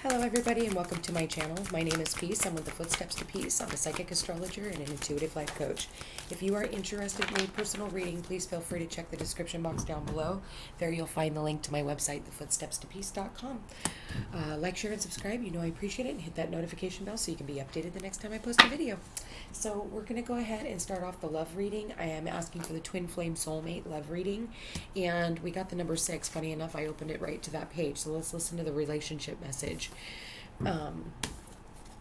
Hello everybody and welcome to my channel. My name is Peace. I'm with the Footsteps to Peace. I'm a psychic astrologer and an intuitive life coach. If you are interested in a personal reading, please feel free to check the description box down below. There you'll find the link to my website, thefootstepstopeace.com. Like, share, and subscribe. You know I appreciate it. And hit that notification bell so you can be updated the next time I post a video. So we're going to go ahead and start off the love reading. I am asking for the Twinflame Soulmate love reading. And we got the number 6. Funny enough, I opened it right to that page. So let's listen to the relationship message.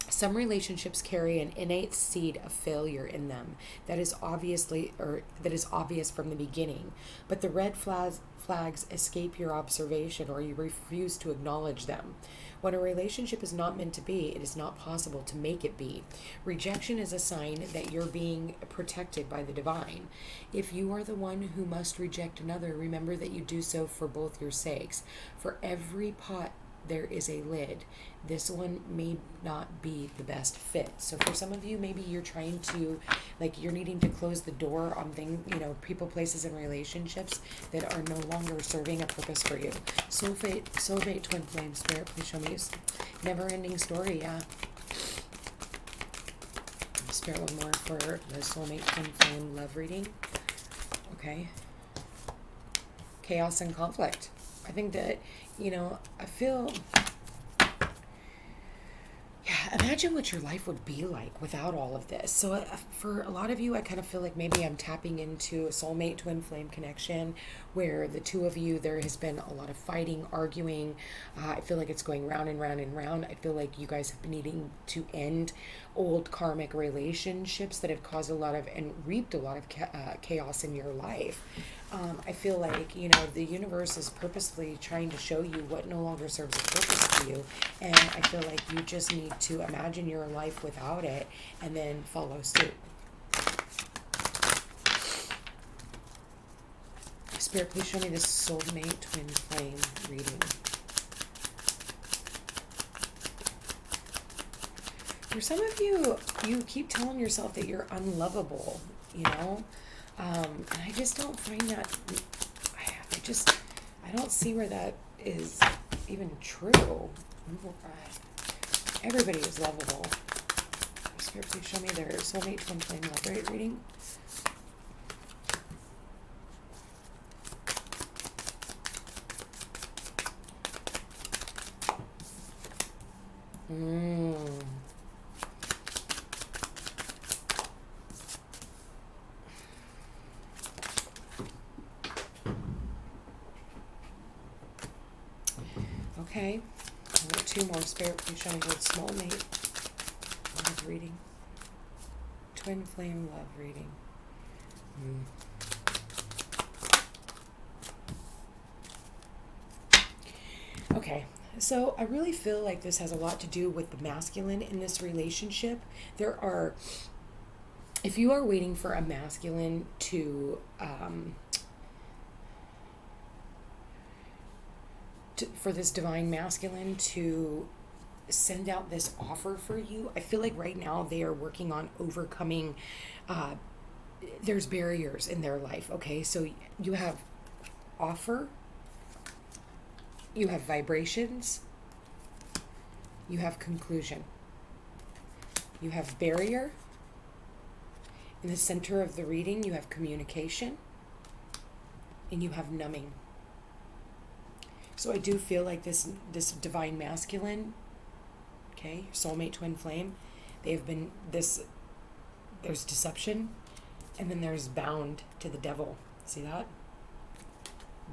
Some relationships carry an innate seed of failure in them that is obvious from the beginning, but the red flags escape your observation or you refuse to acknowledge them. When a relationship is not meant to be, it is not possible to make it be. Rejection is a sign that you're being protected by the divine. If you are the one who must reject another, remember that you do so for both your sakes. For every pot there is a lid. This one may not be the best fit. So for some of you, maybe you're trying to, you're needing to close the door on people, places, and relationships that are no longer serving a purpose for you. Soulmate, twin flame, spirit, please show me a never-ending story. Yeah. Spirit, one more for the soulmate, twin flame love reading. Okay. Chaos and conflict. I think that, I feel, imagine what your life would be like without all of this. So for a lot of you, I kind of feel like maybe I'm tapping into a soulmate twin flame connection where the two of you, there has been a lot of fighting, arguing. I feel like it's going round and round and round. I feel like you guys have been needing to end old karmic relationships that have caused a lot of and reaped a lot of chaos in your life. I feel like, the universe is purposefully trying to show you what no longer serves a purpose to you. And I feel like you just need to imagine your life without it and then follow suit. Spirit, please show me the soulmate twin flame reading. For some of you, you keep telling yourself that you're unlovable, and I just don't find that, I don't see where that is even true. Everybody is lovable. Spirit, please show me their soulmate twin flame love rate reading. Okay, I've got 2 more. Spirit, please show me what soulmate love reading. Twin flame love reading. Okay, so I really feel like this has a lot to do with the masculine in this relationship. If you are waiting for a masculine for this divine masculine to send out this offer for you, I feel like right now they are working on overcoming, there's barriers in their life, okay? So you have offer, you have vibrations, you have conclusion, you have barrier. In the center of the reading, you have communication, and you have numbing. So I do feel like this divine masculine, okay, soulmate twin flame, there's deception, and then there's bound to the devil. See that?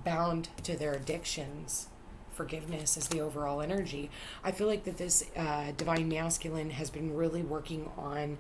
Bound to their addictions. Forgiveness is the overall energy. I feel like that this divine masculine has been really working on,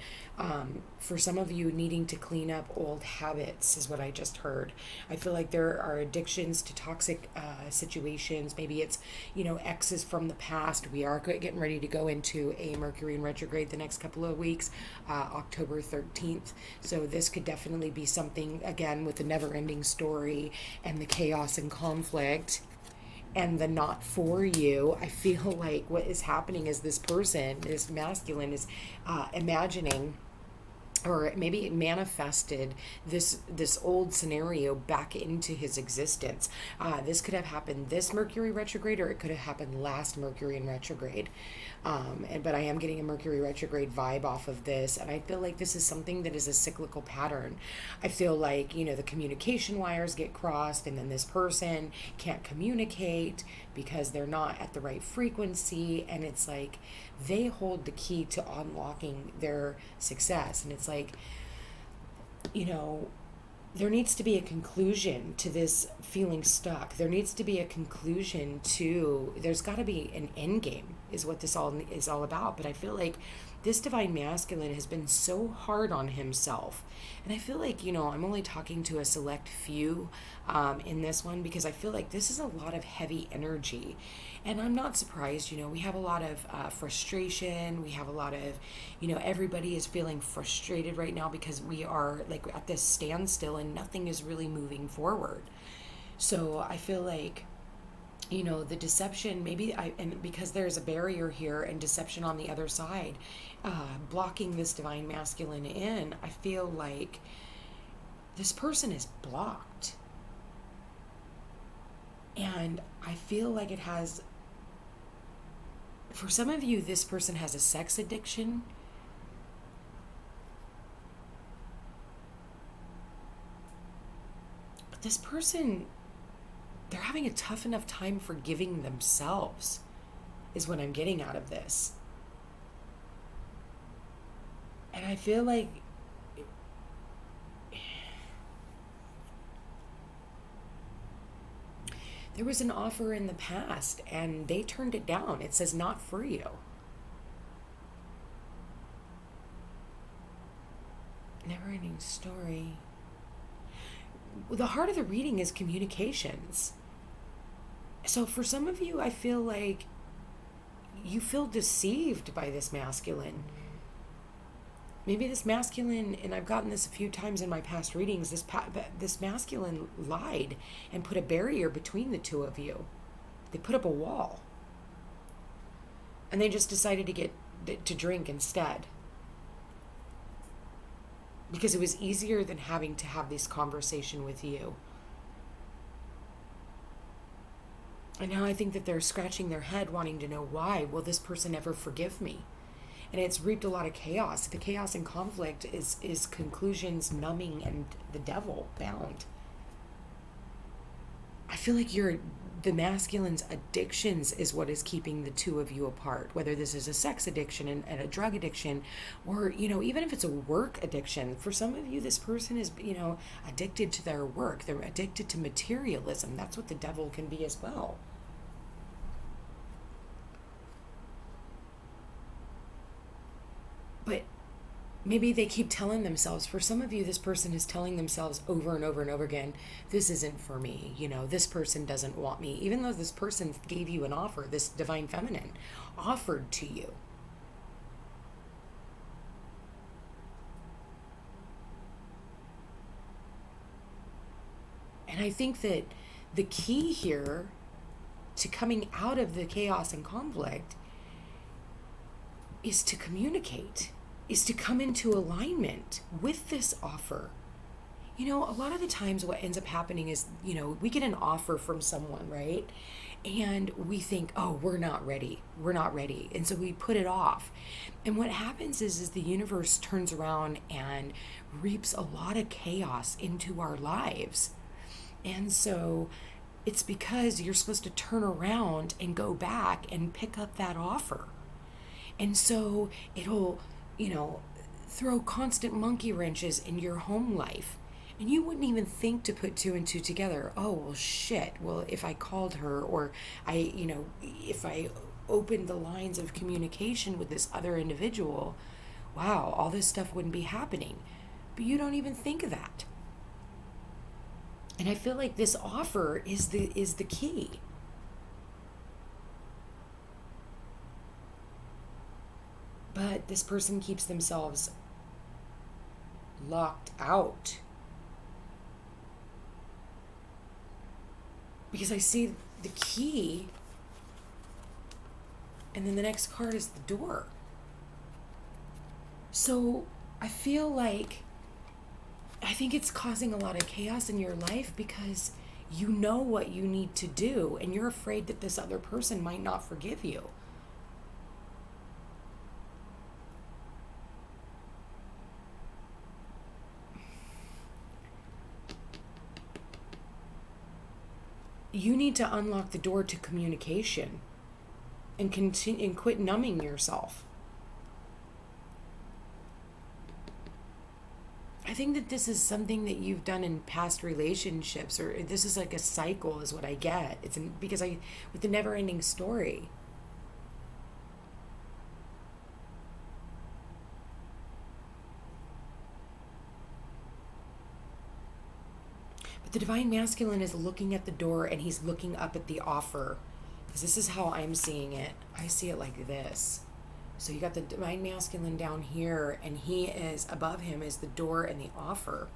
for some of you, needing to clean up old habits is what I just heard. I feel like there are addictions to toxic situations. Maybe it's, exes from the past. We are getting ready to go into a Mercury in retrograde the next couple of weeks, October 13th. So this could definitely be something, again, with the never-ending story and the chaos and conflict and the not for you. I feel like what is happening is this person, this masculine, is imagining or maybe it manifested this old scenario back into his existence. This could have happened this Mercury retrograde, or it could have happened last Mercury in retrograde. But I am getting a Mercury retrograde vibe off of this, and I feel like this is something that is a cyclical pattern. I feel like, the communication wires get crossed, and then this person can't communicate because they're not at the right frequency, and it's like they hold the key to unlocking their success. And it's like, there needs to be a conclusion to this feeling stuck. There needs to be a conclusion to, there's got to be an end game, is what this all is all about. But I feel like this divine masculine has been so hard on himself. And I feel like, I'm only talking to a select few in this one, because I feel like this is a lot of heavy energy. And I'm not surprised, we have a lot of frustration. We have a lot of, everybody is feeling frustrated right now because we are like at this standstill and nothing is really moving forward. So I feel like, the deception, and because there's a barrier here and deception on the other side, blocking this divine masculine in, I feel like this person is blocked. And I feel like it has, for some of you, this person has a sex addiction. But this person, they're having a tough enough time forgiving themselves, is what I'm getting out of this. And I feel like there was an offer in the past and they turned it down. It says not for you. Never ending story. The heart of the reading is communications. So for some of you, I feel like you feel deceived by this masculine. Maybe this masculine, and I've gotten this a few times in my past readings, this masculine lied and put a barrier between the two of you. They put up a wall. And they just decided to drink instead. Because it was easier than having to have this conversation with you. And now I think that they're scratching their head wanting to know why. Will this person ever forgive me? And it's reaped a lot of chaos. The chaos and conflict is conclusions numbing and the devil bound. I feel like the masculine's addictions is what is keeping the two of you apart. Whether this is a sex addiction and a drug addiction, or, even if it's a work addiction. For some of you, this person is, addicted to their work. They're addicted to materialism. That's what the devil can be as well. But maybe they keep telling themselves, for some of you, this person is telling themselves over and over and over again, this isn't for me, this person doesn't want me, even though this person gave you an offer, this divine feminine offered to you. And I think that the key here to coming out of the chaos and conflict is to communicate, is to come into alignment with this offer. A lot of the times what ends up happening is, we get an offer from someone, right? And we think, oh, we're not ready. And so we put it off. And what happens is the universe turns around and reaps a lot of chaos into our lives. And so it's because you're supposed to turn around and go back and pick up that offer. And so it'll, throw constant monkey wrenches in your home life. And you wouldn't even think to put two and two together. Oh, well, shit. Well, if I called her, or if I opened the lines of communication with this other individual, wow, all this stuff wouldn't be happening. But you don't even think of that. And I feel like this offer is the key. But this person keeps themselves locked out. Because I see the key, and then the next card is the door. So I feel like, I think it's causing a lot of chaos in your life because you know what you need to do and you're afraid that this other person might not forgive you. You need to unlock the door to communication and continue and quit numbing yourself. I think that this is something that you've done in past relationships, or this is like a cycle is what I get. Because with the never-ending story. But the divine masculine is looking at the door and he's looking up at the offer. Because this is how I'm seeing it. I see it like this. So you got the divine masculine down here, and he is above him is the door and the offer.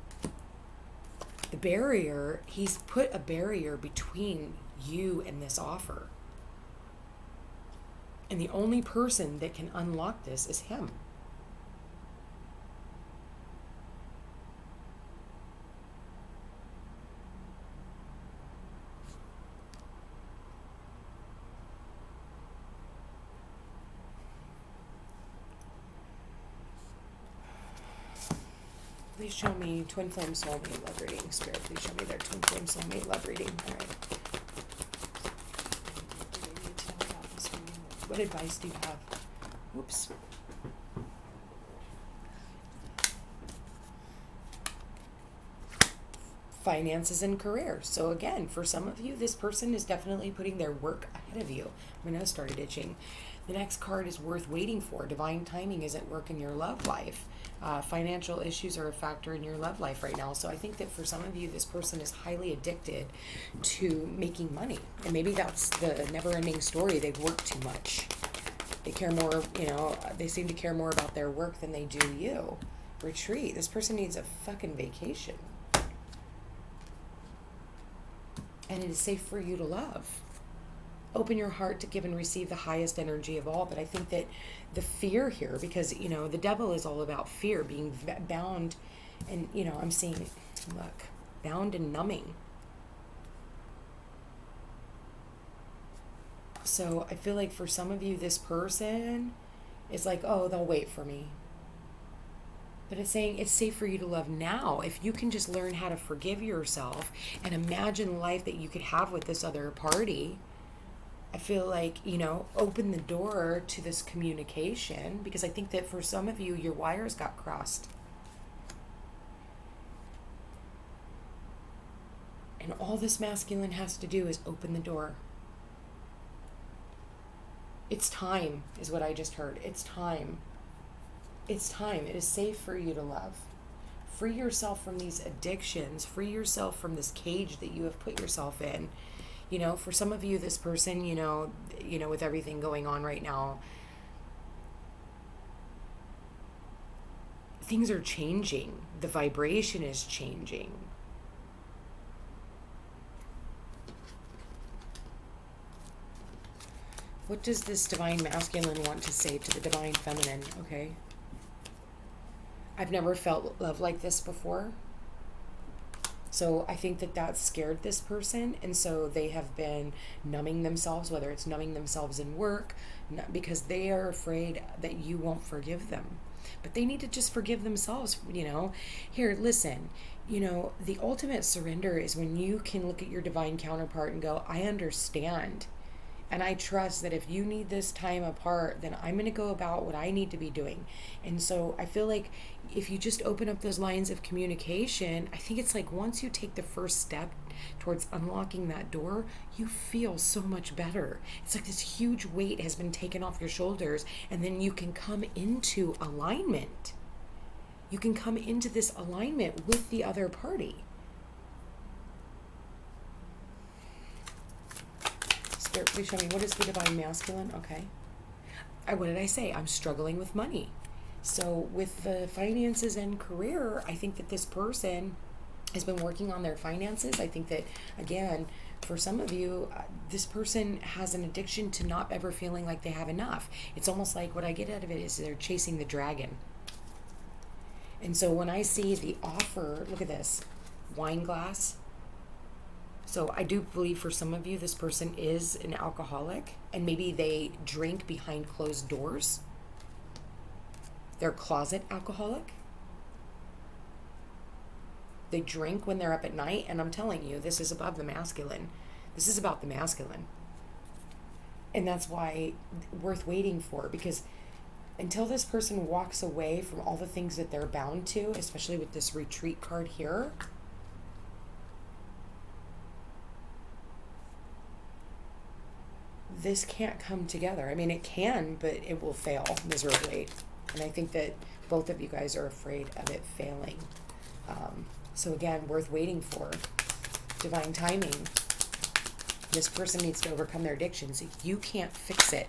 The barrier, he's put a barrier between you and this offer. And the only person that can unlock this is him. Please show me Twinflame Soulmate love reading. Spirit, please show me their Twinflame Soulmate love reading. All right. What advice do you have? Whoops. Finances and career. So again, for some of you, this person is definitely putting their work ahead of you. My nose started itching. The next card is worth waiting for. Divine timing is at work in your love life. Financial issues are a factor in your love life right now. So I think that for some of you, this person is highly addicted to making money. And maybe that's the never-ending story. They've worked too much. They care more, they seem to care more about their work than they do you. Retreat. This person needs a fucking vacation. And it is safe for you to love. Open your heart to give and receive the highest energy of all. But I think that the fear here, because, the devil is all about fear, being bound. And, I'm seeing, look, bound and numbing. So I feel like for some of you, this person is like, oh, they'll wait for me. But it's saying it's safe for you to love now. If you can just learn how to forgive yourself and imagine life that you could have with this other party, I feel like, open the door to this communication, because I think that for some of you, your wires got crossed. And all this masculine has to do is open the door. It's time, is what I just heard. It's time. It's time. It is safe for you to love. Free yourself from these addictions. Free yourself from this cage that you have put yourself in. For some of you, this person, with everything going on right now, things are changing. The vibration is changing. What does this divine masculine want to say to the divine feminine? Okay. I've never felt love like this before. So I think that scared this person. And so they have been numbing themselves, whether it's numbing themselves in work, because they are afraid that you won't forgive them. But they need to just forgive themselves, Here, listen, the ultimate surrender is when you can look at your divine counterpart and go, I understand. And I trust that if you need this time apart, then I'm going to go about what I need to be doing. And so I feel like if you just open up those lines of communication, I think it's like once you take the first step towards unlocking that door, you feel so much better. It's like this huge weight has been taken off your shoulders, and then you can come into alignment. You can come into this alignment with the other party. Spirit, please show me, what is the divine masculine? Okay. What did I say? I'm struggling with money. So with the finances and career, I think that this person has been working on their finances. I think that, again, for some of you, this person has an addiction to not ever feeling like they have enough. It's almost like what I get out of it is they're chasing the dragon. And so when I see the offer, look at this, wine glass. So I do believe for some of you, this person is an alcoholic, and maybe they drink behind closed doors. They're closet alcoholic. They drink when they're up at night, and I'm telling you, this is above the masculine. This is about the masculine. And that's why worth waiting for, because until this person walks away from all the things that they're bound to, especially with this retreat card here, this can't come together. I mean, it can, but it will fail miserably. And I think that both of you guys are afraid of it failing. So again, worth waiting for. Divine timing. This person needs to overcome their addictions. You can't fix it.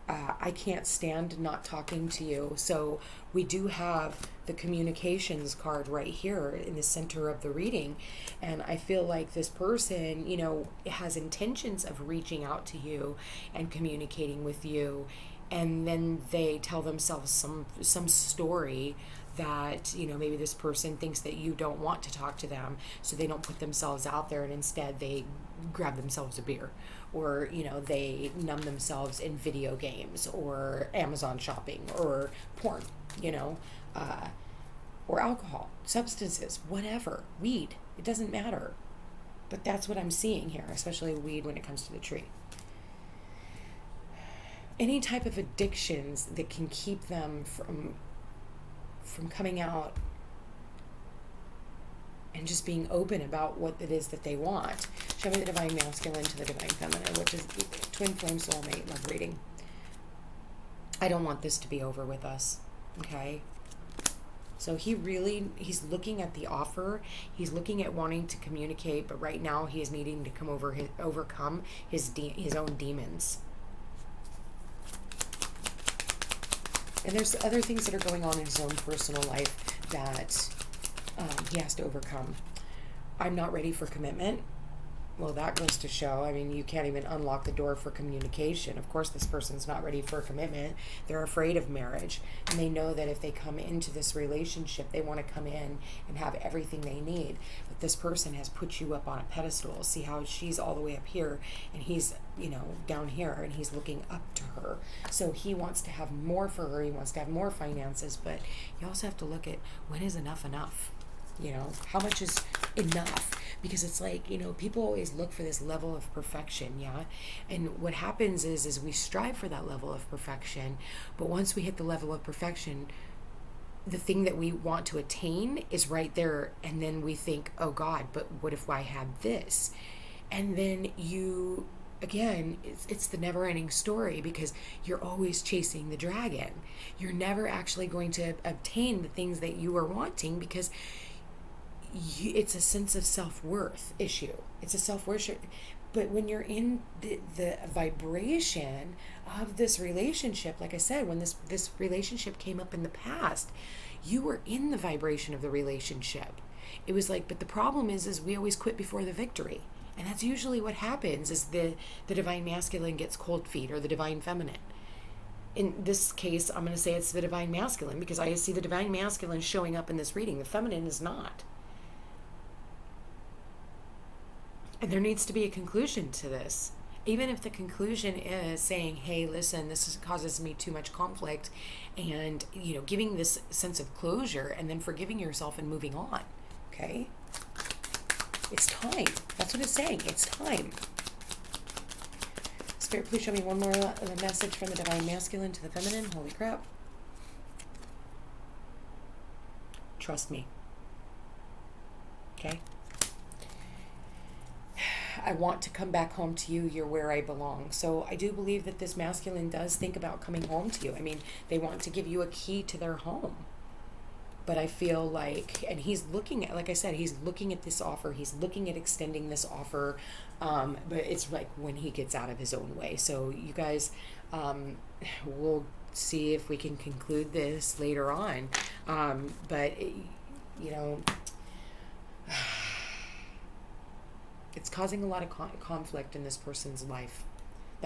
I can't stand not talking to you. So we do have the communications card right here in the center of the reading. And I feel like this person, you know, has intentions of reaching out to you and communicating with you. And then they tell themselves some story that, you know, maybe this person thinks that you don't want to talk to them, so they don't put themselves out there, and instead they grab themselves a beer, or, you know, they numb themselves in video games or Amazon shopping or porn, you know, or alcohol, substances, whatever, weed, it doesn't matter. But that's what I'm seeing here, especially weed when it comes to the tree. Any type of addictions that can keep them from coming out and just being open about what it is that they want. Show me the divine masculine to the divine feminine, which is Twinflame Soulmate love reading. I don't want this to be over with us, okay? So he's looking at the offer. He's looking at wanting to communicate, but right now he is needing to overcome his own demons. And there's other things that are going on in his own personal life that he has to overcome. I'm not ready for commitment. Well, that goes to show, I mean, you can't even unlock the door for communication. Of course, this person's not ready for a commitment. They're afraid of marriage. And they know that if they come into this relationship, they want to come in and have everything they need. But this person has put you up on a pedestal. See how she's all the way up here and he's, you know, down here, and he's looking up to her. So he wants to have more for her. He wants to have more finances. But you also have to look at, when is enough enough? You know, how much is enough? Because it's like, you know, people always look for this level of perfection, yeah? And what happens is we strive for that level of perfection, but once we hit the level of perfection, the thing that we want to attain is right there, and then we think, oh God, but what if I had this? And then you, again, it's the never-ending story, because you're always chasing the dragon. You're never actually going to obtain the things that you are wanting, because it's a sense of self-worth issue. It's a self-worth. But when you're in the vibration of this relationship, like I said, when this relationship came up in the past, you were in the vibration of the relationship. It was like, but the problem is we always quit before the victory. And that's usually what happens, is the divine masculine gets cold feet, or the divine feminine. In this case, I'm going to say it's the divine masculine, because I see the divine masculine showing up in this reading. The feminine is not. And there needs to be a conclusion to this. Even if the conclusion is saying, hey, listen, causes me too much conflict, and, you know, giving this sense of closure, and then forgiving yourself and moving on. Okay? It's time. That's what it's saying. It's time. Spirit, please show me one more message from the divine masculine to the feminine. Holy crap. Trust me. Okay? I want to come back home to you. You're where I belong. So I do believe that this masculine does think about coming home to you. I mean, they want to give you a key to their home. But I feel like, and he's looking at, like I said, he's looking at this offer. He's looking at extending this offer. But it's like when he gets out of his own way. So you guys, we'll see if we can conclude this later on. But, you know, it's causing a lot of conflict in this person's life.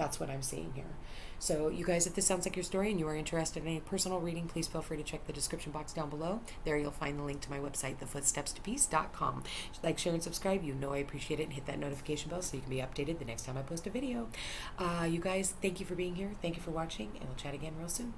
That's what I'm seeing here. So you guys, if this sounds like your story and you are interested in a personal reading, please feel free to check the description box down below. There you'll find the link to my website, thefootstepstopeace.com. Like, share, and subscribe. You know I appreciate it. And hit that notification bell so you can be updated the next time I post a video. You guys, thank you for being here. Thank you for watching, and we'll chat again real soon.